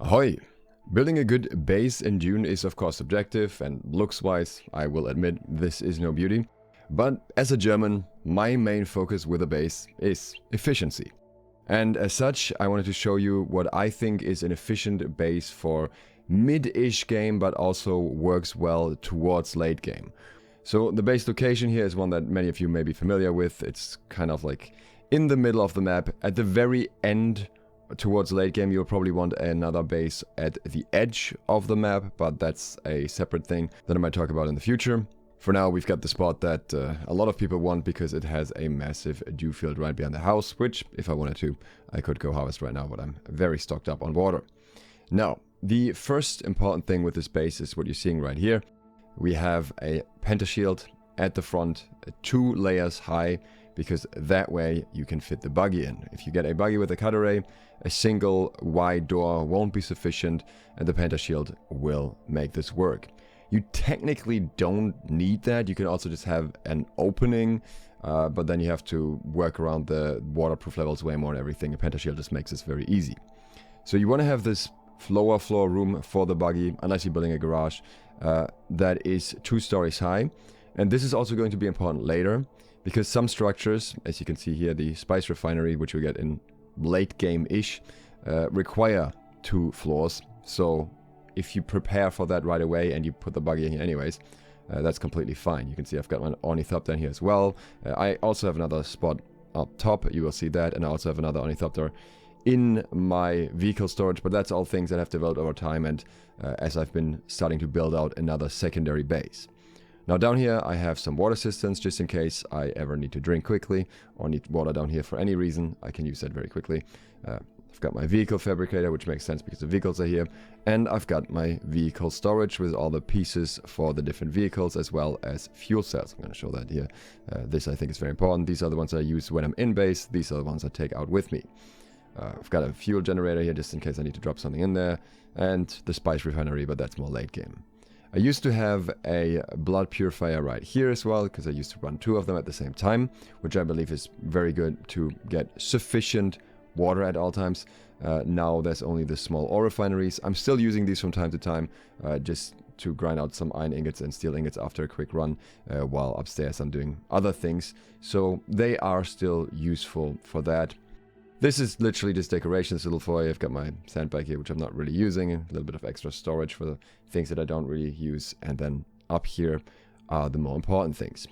Ahoy! Building a good base in Dune is of course subjective, and looks-wise, I will admit, this is no beauty. But as a German, my main focus with a base is efficiency. And as such, I wanted to show you what I think is an efficient base for mid-ish game, but also works well towards late game. So the base location here is one that many of you may be familiar with. It's kind of like in the middle of the map. At the very end, towards late game, you'll probably want another base at the edge of the map, but that's a separate thing that I might talk about in the future. For now, we've got the spot that a lot of people want because it has a massive dew field right behind the house, which, if I wanted to, I could go harvest right now, but I'm very stocked up on water. Now, the first important thing with this base is what you're seeing right here. We have a pentashield at the front, 2 layers high, because that way you can fit the buggy in. If you get a buggy with a cut array, a single wide door won't be sufficient, and the pentashield will make this work. You technically don't need that. You can also just have an opening, but then you have to work around the waterproof levels way more and everything. A pentashield just makes this very easy. So you want to have this lower floor room for the buggy, unless you're building a garage, that is 2 stories high. And this is also going to be important later, because some structures, as you can see here, the spice refinery, which we get in late game-ish, require 2 floors. So if you prepare for that right away and you put the buggy in here anyways, that's completely fine. You can see I've got my Ornithopter in here as well. I also have another spot up top, you will see that, and I also have another Ornithopter in my vehicle storage, but that's all things that have developed over time, and as I've been starting to build out another secondary base. Now down here I have some water cisterns just in case I ever need to drink quickly or need water down here for any reason. I can use that very quickly. I've got my vehicle fabricator, which makes sense because the vehicles are here, and I've got my vehicle storage with all the pieces for the different vehicles as well as fuel cells. I'm going to show that here. This I think is very important. These are the ones I use when I'm in base. These are the ones I take out with me. I've got a fuel generator here just in case I need to drop something in there, and the spice refinery, but that's more late game. I used to have a blood purifier right here as well, because I used to run 2 of them at the same time, which I believe is very good to get sufficient water at all times. Now there's only the small ore refineries. I'm still using these from time to time, just to grind out some iron ingots and steel ingots after a quick run, while upstairs I'm doing other things. So they are still useful for that. This is literally just decoration, this little foyer. I've got my sandbag here, which I'm not really using. A little bit of extra storage for the things that I don't really use. And then up here are the more important things.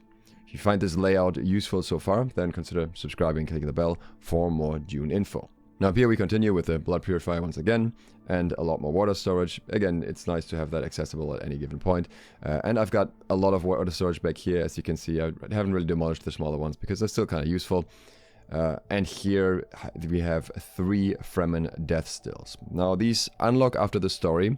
If you find this layout useful so far, then consider subscribing and clicking the bell for more Dune info. Now up here we continue with the blood purifier once again, and a lot more water storage. Again, it's nice to have that accessible at any given point. And I've got a lot of water storage back here. As you can see, I haven't really demolished the smaller ones because they're still kind of useful. And here we have 3 Fremen death stills. Now these unlock after the story,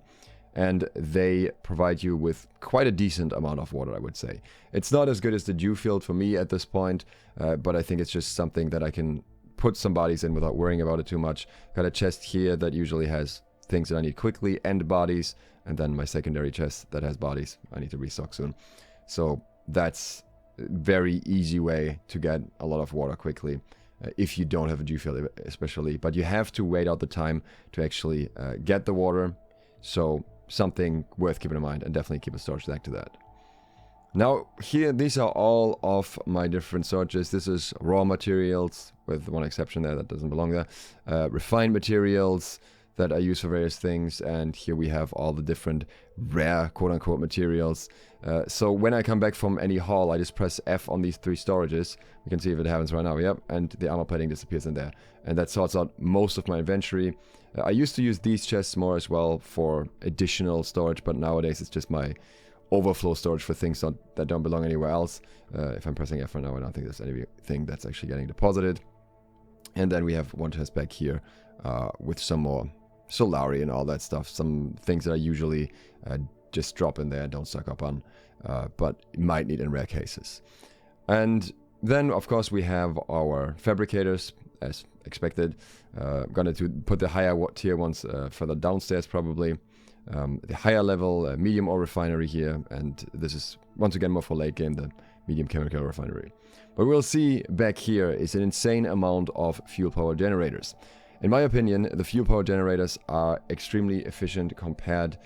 and they provide you with quite a decent amount of water, I would say. It's not as good as the dew field for me at this point, but I think it's just something that I can put some bodies in without worrying about it too much. Got a chest here that usually has things that I need quickly and bodies, and then my secondary chest that has bodies. I need to restock soon. So that's a very easy way to get a lot of water quickly. If you don't have a dew field especially, but you have to wait out the time to actually get the water, so something worth keeping in mind, and definitely keep a storage stack to that. Now here, these are all of my different storages. This is raw materials, with one exception there that doesn't belong there, refined materials that I use for various things, and here we have all the different rare quote-unquote materials. So when I come back from any haul, I just press F on these 3 storages. You can see if it happens right now, yep, and the armor plating disappears in there. And that sorts out most of my inventory. I used to use these chests more as well for additional storage, but nowadays it's just my overflow storage for things that don't belong anywhere else. If I'm pressing F right now, I don't think there's anything that's actually getting deposited. And then we have one chest back here with some more Solari and all that stuff. Some things that I usually just drop in there and don't stock up on, but might need in rare cases. And then, of course, we have our fabricators, as expected. I'm going to put the higher tier ones further downstairs, probably. The higher level medium ore refinery here, and this is, once again, more for late game, the medium chemical refinery. But we'll see back here is an insane amount of fuel power generators. In my opinion, the fuel power generators are extremely efficient compared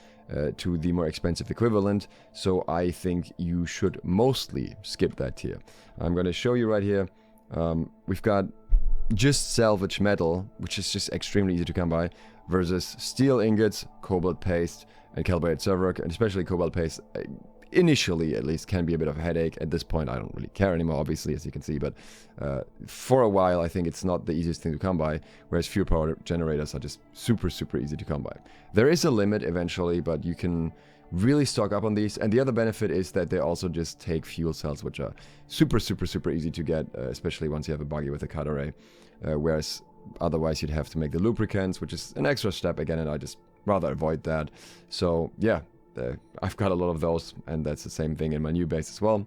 to the more expensive equivalent, so I think you should mostly skip that tier. I'm going to show you right here. We've got just salvage metal, which is just extremely easy to come by, versus steel ingots, cobalt paste, and calibrated silver, and especially cobalt paste. Initially, at least, can be a bit of a headache. At this point, I don't really care anymore, obviously, as you can see, but for a while, I think it's not the easiest thing to come by, whereas fuel power generators are just super, super easy to come by. There is a limit eventually, but you can really stock up on these, and the other benefit is that they also just take fuel cells, which are super, super, super easy to get, especially once you have a buggy with a cut array, whereas otherwise you'd have to make the lubricants, which is an extra step again, and I just rather avoid that. So yeah, I've got a lot of those, and that's the same thing in my new base as well.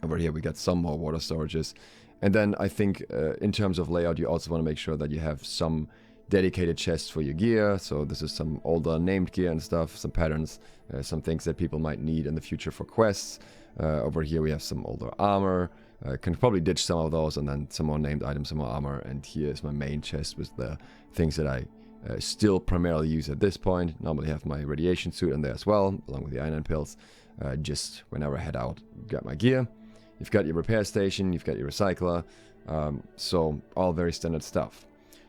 Over here we got some more water storages, and then I think in terms of layout, you also want to make sure that you have some dedicated chests for your gear. So this is some older named gear and stuff, some patterns, some things that people might need in the future for quests. Over here we have some older armor. Can probably ditch some of those, and then some more named items, some more armor. And here is my main chest with the things that I still primarily use at this point. Normally have my radiation suit in there as well, along with the iron pills. Just whenever I head out, got my gear. You've got your repair station, you've got your recycler. So all very standard stuff.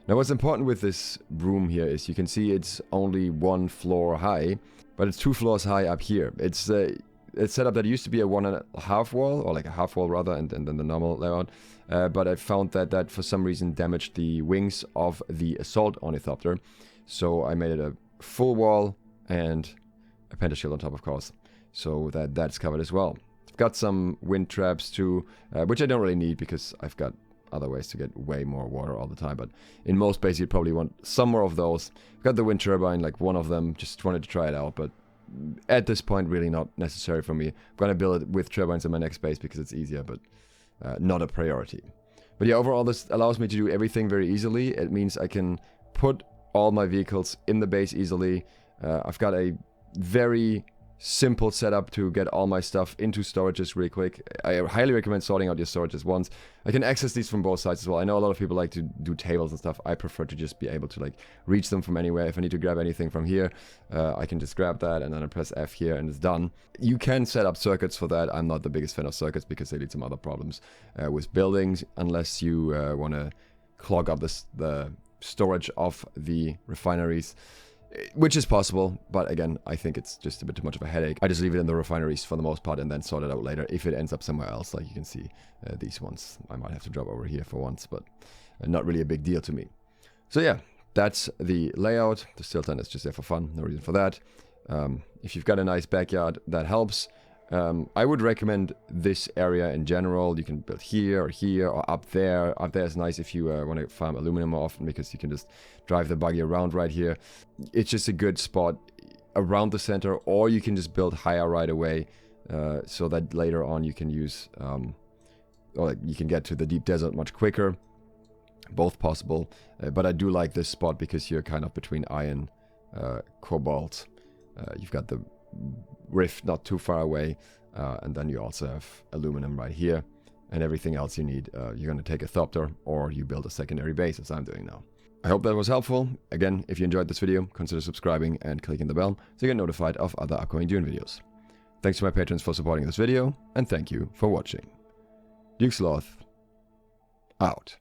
Now what's important with this room here is you can see it's only 1 floor high, but it's 2 floors high up here. It's set up that it used to be a 1.5 wall, or like a half wall rather, and then the normal layout. But I found that for some reason damaged the wings of the assault Ornithopter. So I made it a full wall and a pentashield on top, of course. So that's covered as well. I've got some wind traps too, which I don't really need because I've got other ways to get way more water all the time. But in most bases you'd probably want some more of those. I've got the wind turbine, like one of them, just wanted to try it out, but at this point really not necessary for me. I'm going to build it with turbines in my next base because it's easier, but not a priority. But yeah, overall this allows me to do everything very easily. It means I can put all my vehicles in the base easily. I've got a very simple setup to get all my stuff into storages really quick. I highly recommend sorting out your storages once. I can access these from both sides as well. I know a lot of people like to do tables and stuff. I prefer to just be able to like reach them from anywhere. If I need to grab anything from here, I can just grab that and then I press F here and it's done. You can set up circuits for that. I'm not the biggest fan of circuits because they lead to some other problems with buildings, unless you want to clog up the storage of the refineries. Which is possible, but again, I think it's just a bit too much of a headache. I just leave it in the refineries for the most part and then sort it out later if it ends up somewhere else. Like you can see these ones. I might have to drop over here for once, but not really a big deal to me. So yeah, that's the layout. The steel tent is just there for fun. No reason for that. If you've got a nice backyard, that helps. I would recommend this area in general. You can build here or up there. Up there is nice if you want to farm aluminum more often because you can just drive the buggy around right here. It's just a good spot around the center, or you can just build higher right away so that later on you can use, or you can get to the deep desert much quicker. Both possible, but I do like this spot because you're kind of between iron, cobalt. You've got the rift not too far away, and then you also have aluminum right here, and everything else you need. You're going to take a Thopter, or you build a secondary base, as I'm doing now. I hope that was helpful. Again, if you enjoyed this video, consider subscribing and clicking the bell so you get notified of other upcoming Dune videos. Thanks to my patrons for supporting this video, and thank you for watching. SLOTH, out.